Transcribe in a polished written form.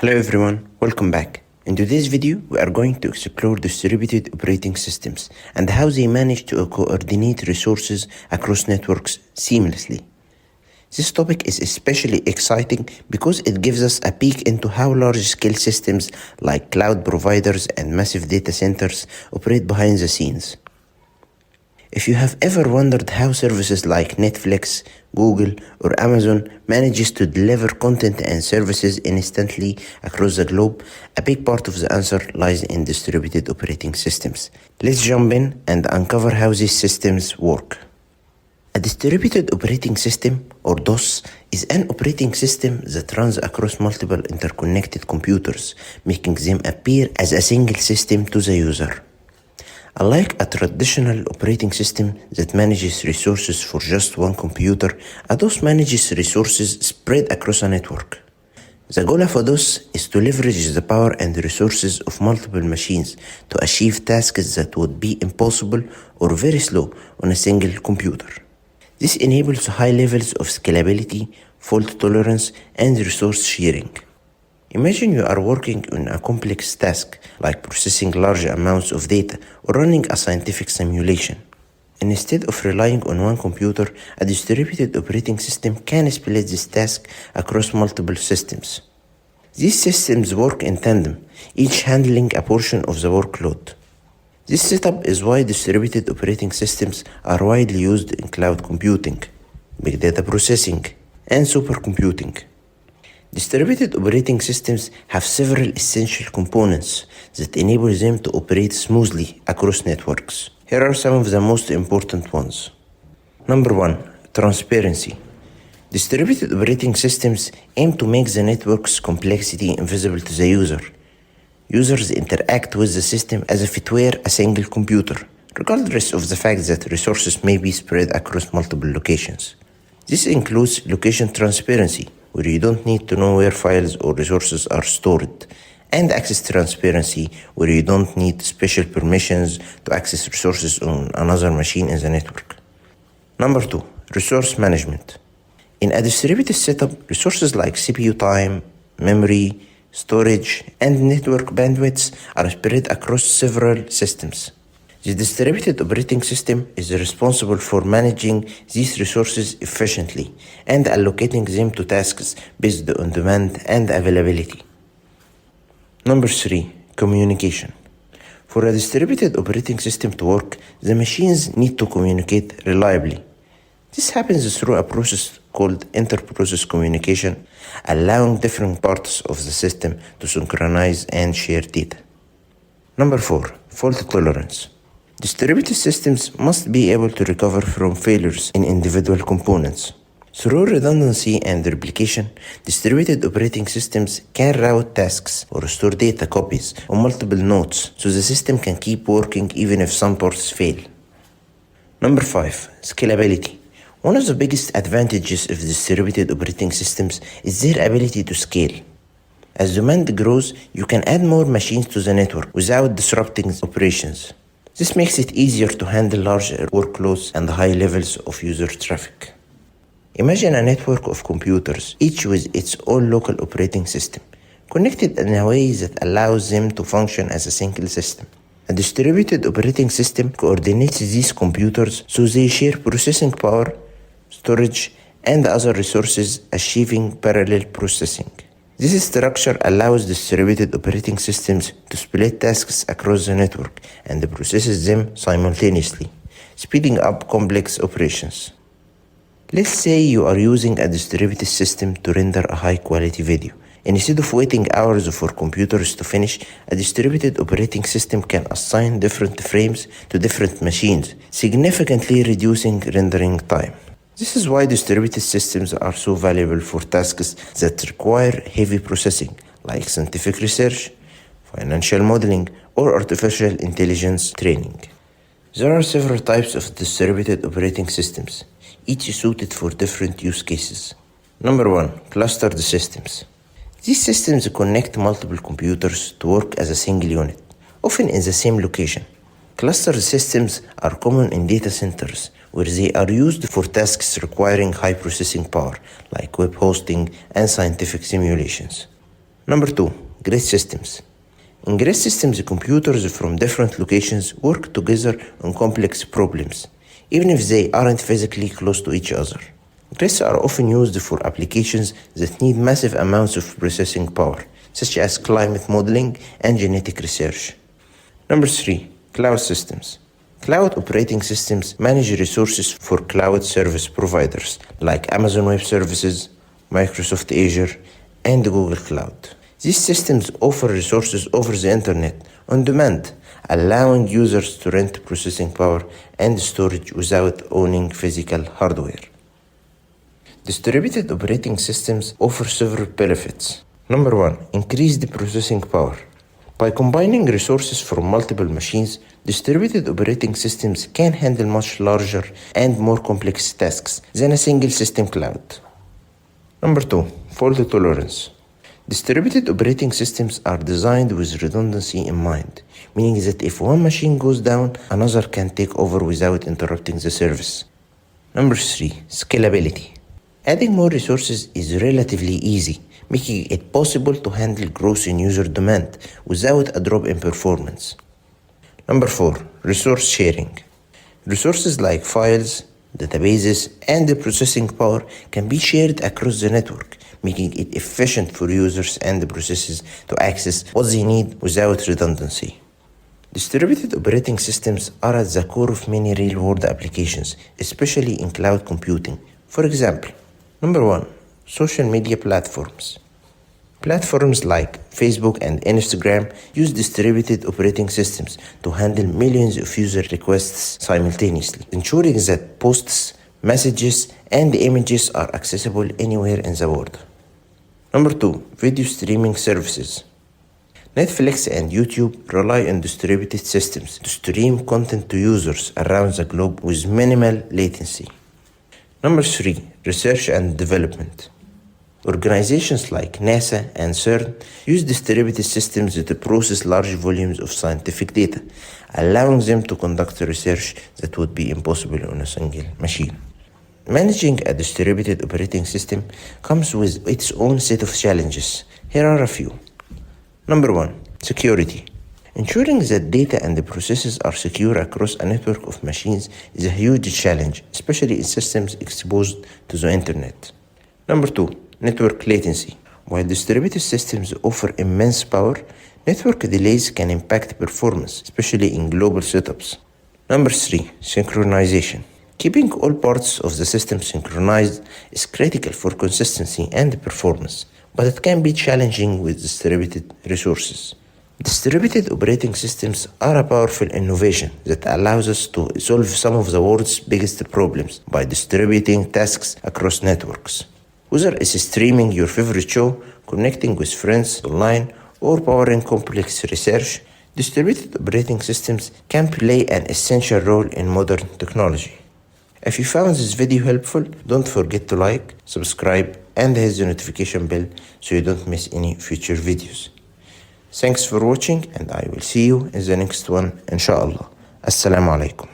Hello everyone, welcome back. In today's video, we are going to explore distributed operating systems and how they manage to coordinate resources across networks seamlessly. This topic is especially exciting because it gives us a peek into how large-scale systems like cloud providers and massive data centers operate behind the scenes. If you have ever wondered how services like Netflix, Google, or Amazon manages to deliver content and services instantly across the globe, a big part of the answer lies in distributed operating systems. Let's jump in and uncover how these systems work. A distributed operating system, or DOS, is an operating system that runs across multiple interconnected computers, making them appear as a single system to the user. Unlike a traditional operating system that manages resources for just one computer, a DOS manages resources spread across a network. The goal of a DOS is to leverage the power and resources of multiple machines to achieve tasks that would be impossible or very slow on a single computer. This enables high levels of scalability, fault tolerance, and resource sharing. Imagine you are working on a complex task like processing large amounts of data or running a scientific simulation. Instead of relying on one computer, a distributed operating system can split this task across multiple systems. These systems work in tandem, each handling a portion of the workload. This setup is why distributed operating systems are widely used in cloud computing, big data processing, and supercomputing. Distributed operating systems have several essential components that enable them to operate smoothly across networks. Here are some of the most important ones. Number 1. Transparency. Distributed operating systems aim to make the network's complexity invisible to the user. Users interact with the system as if it were a single computer, regardless of the fact that resources may be spread across multiple locations. This includes location transparency, where you don't need to know where files or resources are stored, and access transparency, where you don't need special permissions to access resources on another machine in the network. Number 2. Resource management. In a distributed setup, resources like CPU time, memory, storage, and network bandwidths are spread across several systems. The distributed operating system is responsible for managing these resources efficiently and allocating them to tasks based on demand and availability. Number 3. Communication. For a distributed operating system to work, the machines need to communicate reliably. This happens through a process called inter-process communication, allowing different parts of the system to synchronize and share data. Number 4. Fault tolerance. Distributed systems must be able to recover from failures in individual components. Through redundancy and replication, distributed operating systems can route tasks or store data copies on multiple nodes so the system can keep working even if some parts fail. Number 5. Scalability. One of the biggest advantages of distributed operating systems is their ability to scale. As demand grows, you can add more machines to the network without disrupting operations. This makes it easier to handle larger workloads and high levels of user traffic. Imagine a network of computers, each with its own local operating system, connected in a way that allows them to function as a single system. A distributed operating system coordinates these computers so they share processing power, storage, and other resources, achieving parallel processing. This structure allows distributed operating systems to split tasks across the network and processes them simultaneously, speeding up complex operations. Let's say you are using a distributed system to render a high-quality video. Instead of waiting hours for computers to finish, a distributed operating system can assign different frames to different machines, significantly reducing rendering time. This is why distributed systems are so valuable for tasks that require heavy processing, like scientific research, financial modeling, or artificial intelligence training. There are several types of distributed operating systems, each suited for different use cases. Number 1. Clustered systems. These systems connect multiple computers to work as a single unit, often in the same location. Clustered systems are common in data centers, where they are used for tasks requiring high processing power, like web hosting and scientific simulations. Number 2, grid systems. In grid systems, computers from different locations work together on complex problems, even if they aren't physically close to each other. Grids are often used for applications that need massive amounts of processing power, such as climate modeling and genetic research. Number 3, cloud systems. Cloud operating systems manage resources for cloud service providers like Amazon Web Services, Microsoft Azure, and Google Cloud. These systems offer resources over the internet on demand, allowing users to rent processing power and storage without owning physical hardware. Distributed operating systems offer several benefits. Number 1, increased processing power. By combining resources from multiple machines, distributed operating systems can handle much larger and more complex tasks than a single system cloud. Number 2, fault tolerance. Distributed operating systems are designed with redundancy in mind, meaning that if one machine goes down, another can take over without interrupting the service. Number 3, scalability. Adding more resources is relatively easy, making it possible to handle growth in user demand without a drop in performance. Number 4, resource sharing. Resources like files, databases, and the processing power can be shared across the network, making it efficient for users and the processes to access what they need without redundancy. Distributed operating systems are at the core of many real-world applications, especially in cloud computing. For example, number 1, social media platforms. Platforms like Facebook and Instagram use distributed operating systems to handle millions of user requests simultaneously, ensuring that posts, messages, and images are accessible anywhere in the world. Number 2, video streaming services. Netflix and YouTube rely on distributed systems to stream content to users around the globe with minimal latency. Number 3, research and development. Organizations like NASA and CERN use distributed systems to process large volumes of scientific data, allowing them to conduct research that would be impossible on a single machine. Managing a distributed operating system comes with its own set of challenges. Here are a few. Number 1, security. Ensuring that data and the processes are secure across a network of machines is a huge challenge, especially in systems exposed to the internet. Number 2, network latency. While distributed systems offer immense power, network delays can impact performance, especially in global setups. Number 3, synchronization. Keeping all parts of the system synchronized is critical for consistency and performance, but it can be challenging with distributed resources. Distributed operating systems are a powerful innovation that allows us to solve some of the world's biggest problems by distributing tasks across networks. Whether it's streaming your favorite show, connecting with friends online, or powering complex research, distributed operating systems can play an essential role in modern technology. If you found this video helpful, don't forget to like, subscribe, and hit the notification bell so you don't miss any future videos. Thanks for watching, and I will see you in the next one, inshallah. Assalamu alaikum.